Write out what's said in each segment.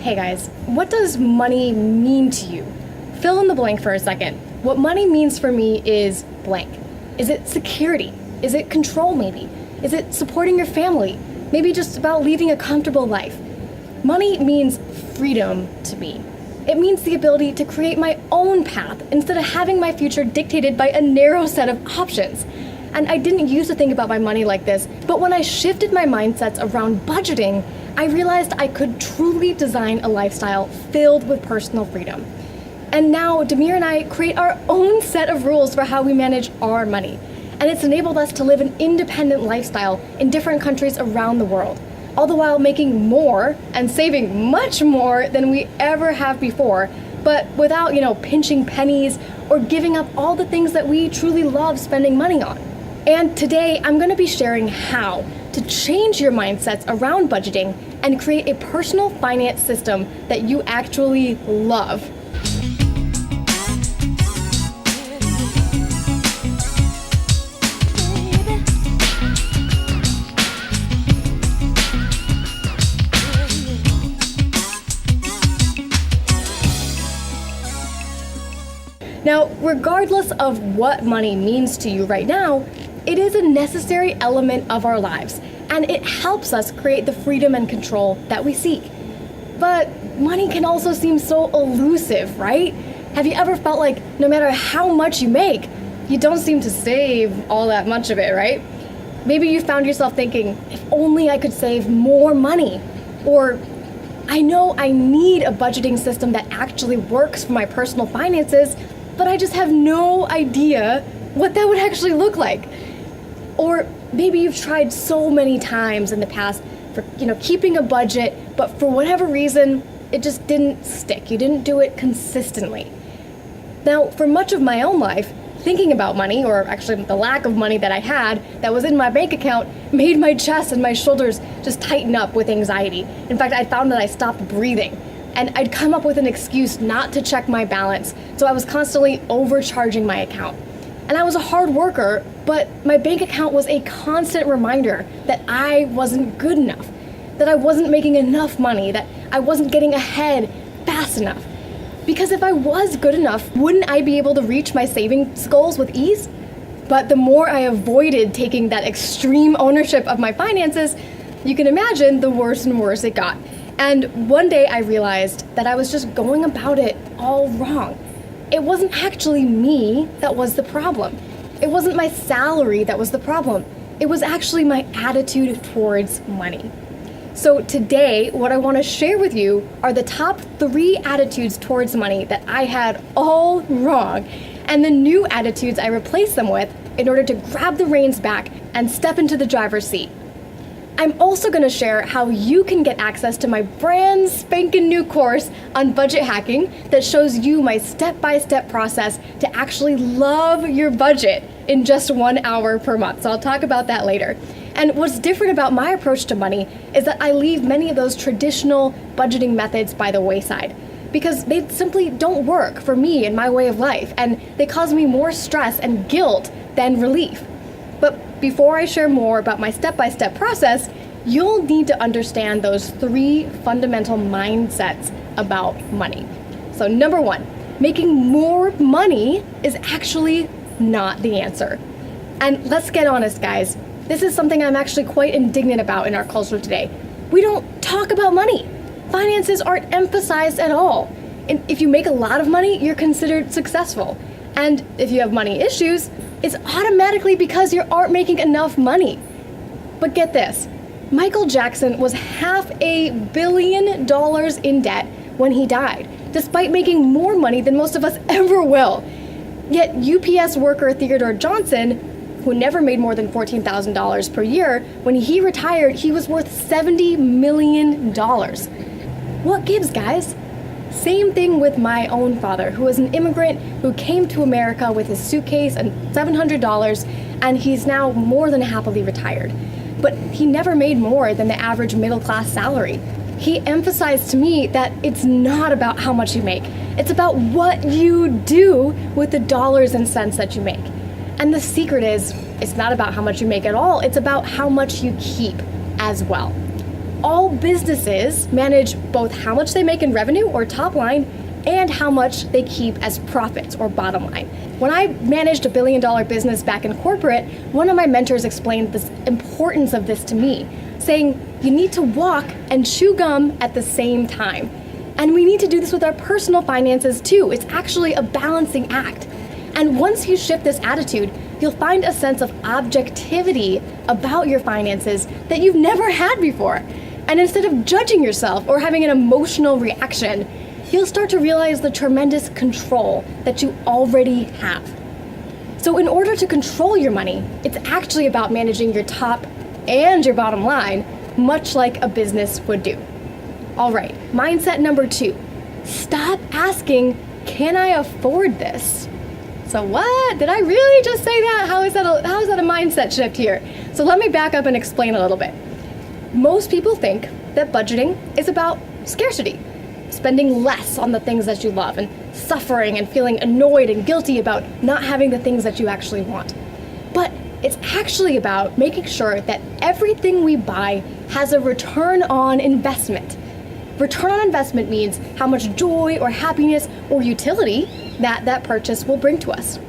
Hey guys, what does money mean to you? Fill in the blank for a second. What money means for me is blank. Is it security? Is it control maybe? Is it supporting your family? Maybe just about leading a comfortable life? Money means freedom to me. It means the ability to create my own path instead of having my future dictated by a narrow set of options. And I didn't used to think about my money like this, but when I shifted my mindsets around budgeting, I realized I could truly design a lifestyle filled with personal freedom. And now Demir and I create our own set of rules for how we manage our money. And it's enabled us to live an independent lifestyle in different countries around the world, all the while making more and saving much more than we ever have before, but without, pinching pennies or giving up all the things that we truly love spending money on. And today I'm going to be sharing how to change your mindsets around budgeting and create a personal finance system that you actually love. Now, regardless of what money means to you right now, it is a necessary element of our lives, and it helps us create the freedom and control that we seek. But money can also seem so elusive, right? Have you ever felt like no matter how much you make, you don't seem to save all that much of it, right? Maybe you found yourself thinking, if only I could save more money, or I know I need a budgeting system that actually works for my personal finances, but I just have no idea what that would actually look like. Or maybe you've tried so many times in the past for, keeping a budget, but for whatever reason, it just didn't stick. You didn't do it consistently. Now, for much of my own life, thinking about money, or actually the lack of money that I had that was in my bank account, made my chest and my shoulders just tighten up with anxiety. In fact, I found that I stopped breathing. And I'd come up with an excuse not to check my balance, so I was constantly overcharging my account. And I was a hard worker, but my bank account was a constant reminder that I wasn't good enough, that I wasn't making enough money, that I wasn't getting ahead fast enough. Because if I was good enough, wouldn't I be able to reach my savings goals with ease? But the more I avoided taking that extreme ownership of my finances, you can imagine the worse and worse it got. And one day I realized that I was just going about it all wrong. It wasn't actually me that was the problem. It wasn't my salary that was the problem. It was actually my attitude towards money. So today, what I want to share with you are the top 3 attitudes towards money that I had all wrong, and the new attitudes I replaced them with in order to grab the reins back and step into the driver's seat. I'm also going to share how you can get access to my brand spanking new course on budget hacking that shows you my step-by-step process to actually love your budget in just 1 hour per month. So I'll talk about that later. And what's different about my approach to money is that I leave many of those traditional budgeting methods by the wayside because they simply don't work for me and my way of life, and they cause me more stress and guilt than relief. But before I share more about my step-by-step process, you'll need to understand those 3 fundamental mindsets about money. So number 1, making more money is actually not the answer. And let's get honest, guys. This is something I'm actually quite indignant about in our culture today. We don't talk about money. Finances aren't emphasized at all. And if you make a lot of money, you're considered successful. And if you have money issues, it's automatically because you aren't making enough money. But get this, Michael Jackson was $500 million in debt when he died, despite making more money than most of us ever will. Yet UPS worker Theodore Johnson, who never made more than $14,000 per year, when he retired, he was worth $70 million. What gives, guys? Same thing with my own father, who was an immigrant who came to America with his suitcase and $700, and he's now more than happily retired. But he never made more than the average middle-class salary. He emphasized to me that it's not about how much you make. It's about what you do with the dollars and cents that you make. And the secret is, it's not about how much you make at all. It's about how much you keep as well. All businesses manage both how much they make in revenue or top line and how much they keep as profits or bottom line. When I managed a $1 billion business back in corporate, one of my mentors explained the importance of this to me, saying you need to walk and chew gum at the same time. And we need to do this with our personal finances too. It's actually a balancing act. And once you shift this attitude, you'll find a sense of objectivity about your finances that you've never had before. And instead of judging yourself or having an emotional reaction, you'll start to realize the tremendous control that you already have. So in order to control your money, it's actually about managing your top and your bottom line, much like a business would do. All right, mindset number 2, stop asking, can I afford this? So what? Did I really just say that? How is that a mindset shift here? So let me back up and explain a little bit. Most people think that budgeting is about scarcity, spending less on the things that you love and suffering and feeling annoyed and guilty about not having the things that you actually want. But it's actually about making sure that everything we buy has a return on investment. Return on investment means how much joy or happiness or utility that purchase will bring to us.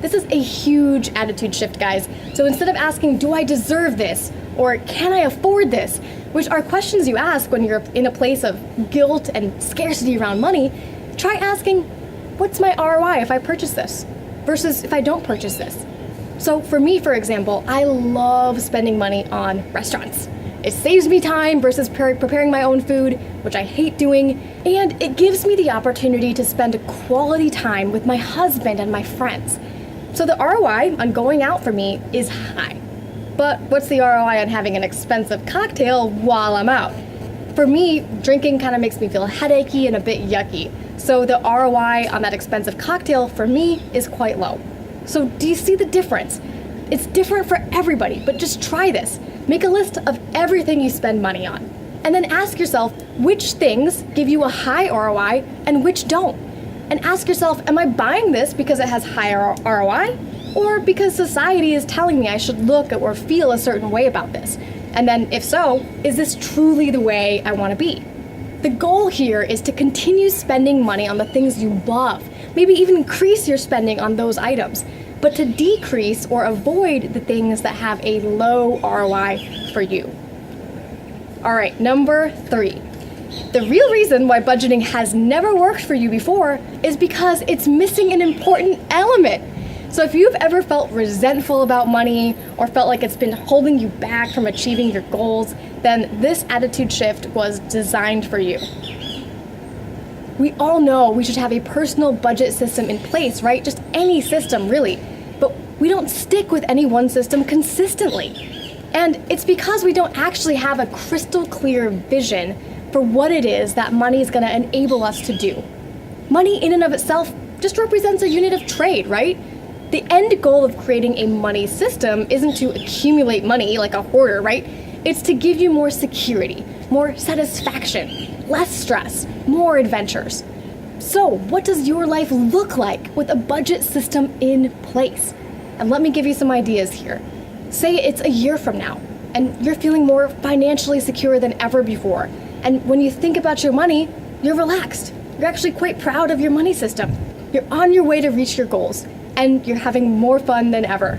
This is a huge attitude shift, guys. So instead of asking, do I deserve this? Or can I afford this? Which are questions you ask when you're in a place of guilt and scarcity around money, try asking, what's my ROI if I purchase this versus if I don't purchase this? So for me, for example, I love spending money on restaurants. It saves me time versus preparing my own food, which I hate doing, and it gives me the opportunity to spend quality time with my husband and my friends. So the ROI on going out for me is high. But what's the ROI on having an expensive cocktail while I'm out? For me, drinking kind of makes me feel headachy and a bit yucky. So the ROI on that expensive cocktail for me is quite low. So do you see the difference? It's different for everybody, but just try this. Make a list of everything you spend money on, and then ask yourself which things give you a high ROI and which don't. And ask yourself, am I buying this because it has higher ROI, or because society is telling me I should look or feel a certain way about this? And then if so, is this truly the way I want to be? The goal here is to continue spending money on the things you love, maybe even increase your spending on those items, but to decrease or avoid the things that have a low ROI for you. All right, number 3. The real reason why budgeting has never worked for you before is because it's missing an important element. So if you've ever felt resentful about money or felt like it's been holding you back from achieving your goals, then this attitude shift was designed for you. We all know we should have a personal budget system in place, right? Just any system, really. But we don't stick with any one system consistently. And it's because we don't actually have a crystal clear vision for what it is that money is going to enable us to do. Money in and of itself just represents a unit of trade, right? The end goal of creating a money system isn't to accumulate money like a hoarder, right? It's to give you more security, more satisfaction, less stress, more adventures. So, what does your life look like with a budget system in place? And let me give you some ideas here. Say it's a year from now, and you're feeling more financially secure than ever before. And when you think about your money, you're relaxed. You're actually quite proud of your money system. You're on your way to reach your goals, and you're having more fun than ever.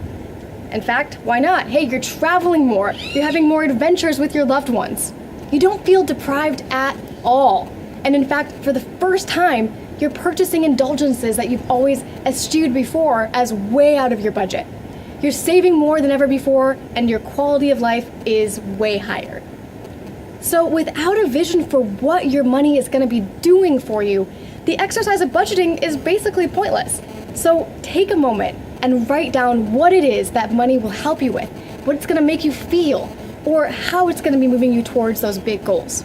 In fact, why not? Hey, you're traveling more. You're having more adventures with your loved ones. You don't feel deprived at all. And in fact, for the first time, you're purchasing indulgences that you've always eschewed before as way out of your budget. You're saving more than ever before, and your quality of life is way higher. So without a vision for what your money is going to be doing for you, the exercise of budgeting is basically pointless. So take a moment and write down what it is that money will help you with, what it's going to make you feel, or how it's going to be moving you towards those big goals.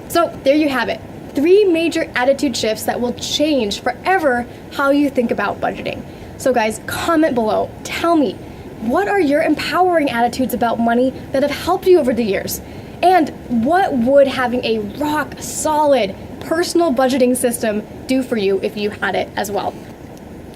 So there you have it. 3 major attitude shifts that will change forever how you think about budgeting. So guys, comment below. Tell me, what are your empowering attitudes about money that have helped you over the years? And what would having a rock solid personal budgeting system do for you if you had it as well?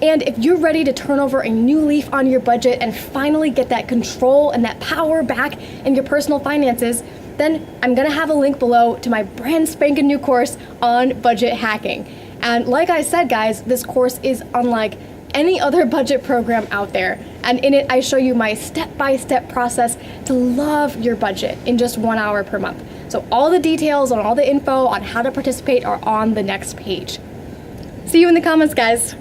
And if you're ready to turn over a new leaf on your budget and finally get that control and that power back in your personal finances, then I'm gonna have a link below to my brand spanking new course on budget hacking. And like I said, guys, this course is unlike any other budget program out there. And in it, I show you my step-by-step process to love your budget in just 1 hour per month. So all the details and all the info on how to participate are on the next page. See you in the comments, guys.